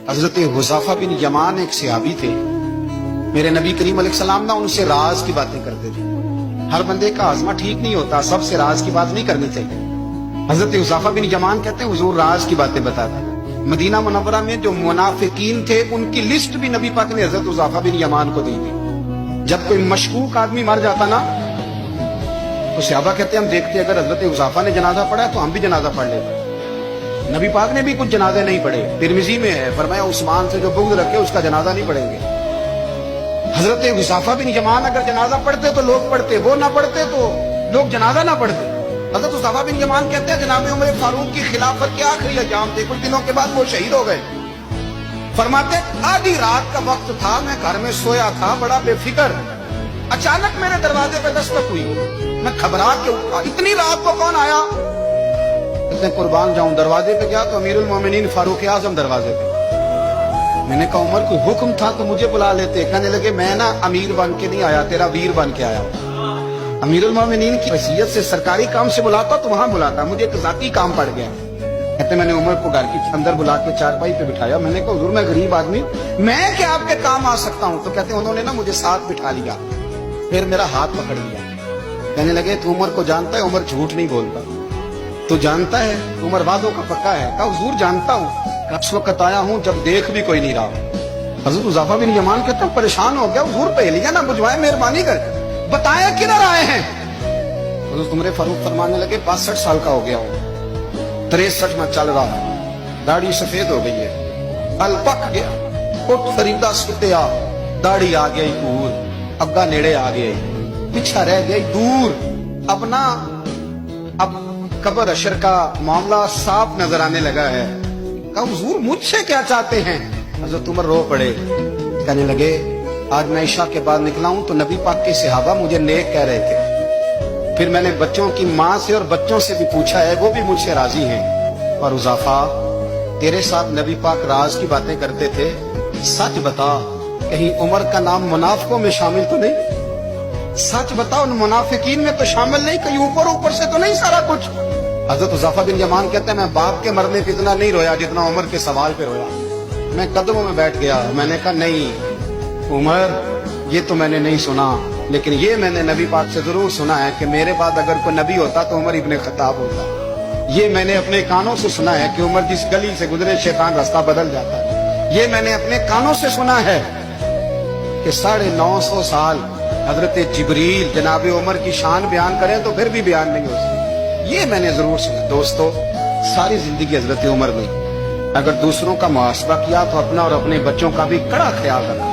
हजरत हुज़ैफा बिन यमान एक सहाबी थे। मेरे नबी करीम अलैहिस्सलाम ना उनसे राज की बातें करते थे। हर बंदे का आज़मा ठीक नहीं होता, सबसे राज की बात नहीं करनी चाहिए। हजरत हुज़ैफा बिन यमान कहते हैं हुजूर राज की बातें बताते हैं। मदीना मुनव्वरा में जो मुनाफिकीन थे उनकी लिस्ट भी नबी पाक ने हजरत हुज़ैफा बिन यमान को दी थी। जब कोई मशकूक आदमी मर जाता ना तो सहाबा कहते हैं हम देखते अगर हजरत हुज़ैफा ने जनाजा पढ़ा तो हम भी जनाजा पढ़ लेते। नबी पाक ने भी कुछ जनाजे नहीं पढ़े। तिरमिजी में है, फरमाया उस्मान से जो बुग़्ज़ रखे उसका जनाजा नहीं पढ़ेंगे। हजरत हुज़ैफा बिन यमान अगर जनाजा पढ़ते तो लोग पढ़ते, वो ना पढ़ते तो लोग जनाजा ना पढ़ते। हजरत हुज़ैफा बिन यमान कहते हैं जनाब उमर फारूक की खिलाफत के आखिरी अय्याम थे, कुछ दिनों के बाद वो शहीद हो गए। फरमाते आधी रात का वक्त था, मैं घर में सोया था बड़ा बेफिक्र, अचानक मेरे दरवाजे पे दस्तक हुई। मैं घबरा के उठा, इतनी रात को कौन आया? कहते कुर्बान जाऊं, दरवाजे पे गया तो अमीरुल मोमिनीन फारूक आजम दरवाजे पे। मैंने कहा उमर कोई हुक्म था तो मुझे बुला लेते। कहने लगे मैं ना अमीर बन के नहीं आया, तेरा वीर बन के आया। अमीरुल मोमिनीन की वसीयत से सरकारी काम से बुलाता तो वहां बुलाता, मुझे एक जाती काम पड़ गया। कहते मैंने उमर को घर के अंदर बुला के चारपाई पे बिठाया। मैंने कहा हुजूर मैं गरीब आदमी, मैं क्या आपके काम आ सकता हूँ? तो कहते उन्होंने ना मुझे साथ बिठा लिया, फिर मेरा हाथ पकड़ लिया। कहने लगे तू उमर को जानता है? उमर झूठ नहीं बोलता। तू जानता है उमर वादों का पक्का है? कहा हुजूर जानता हूँ, इस वक्त आया हूँ जब देख भी कोई नहीं रहा। हजरत हुज़ैफा बिन यमान कहते परेशान हो गया, हुजूर पहेलियां ना बुझवाए, मेहरबानी कर बताया किधर आए हैं? हजरत उमर फारूक फरमाने लगे 62 साल का हो गया हूँ, 63 में चल रहा है, दाढ़ी सफेद हो गई है, बल पक गया, उठ फरीदा सुतिया, दाढ़ी आ गई दूर, अग्गा नेड़े आ गई, पीछा रह गई दूर। अपना अब कब्र अशर का मामला साफ नजर आने लगा है। कहा हुजूर मुझसे क्या चाहते हैं? हजरत उमर रो पड़े। कहने लगे आज मैं इशा के बाद निकला हूं तो नबी पाक के सहाबा मुझे नेक कह रहे थे। फिर मैंने बच्चों की माँ से और बच्चों से भी पूछा है, वो भी मुझसे राजी हैं। और हुज़ैफा तेरे साथ नबी पाक राज की बातें करते थे, सच बता कहीं उमर का नाम मुनाफिकों में शामिल तो नहीं? सच बता उन मुनाफिकीन में तो शामिल नहीं, कहीं ऊपर ऊपर से तो नहीं सारा कुछ? हजरत हुज़ैफा बिन यमान कहते हैं मैं बाप के मरने पे इतना नहीं रोया जितना उमर के सवाल पे रोया। मैं कदमों में बैठ गया, मैंने कहा नहीं उमर ये तो मैंने नहीं सुना, लेकिन ये मैंने नबी पाक से जरूर सुना है कि मेरे बाद अगर कोई नबी होता तो उमर इब्ने खत्ताब होता। ये मैंने अपने कानों से सुना है कि उमर जिस गली से गुजरे शैतान रास्ता बदल जाता है। ये मैंने अपने कानों से सुना है कि 950 साल हजरत जिब्रील जनाब उमर की शान बयान करें तो फिर भी बयान नहीं हो सकती। ये मैंने जरूर सुना। दोस्तों सारी जिंदगी हजरत उमर ने अगर दूसरों का मुहासबा किया तो अपना और अपने बच्चों का भी कड़ा ख्याल रखा।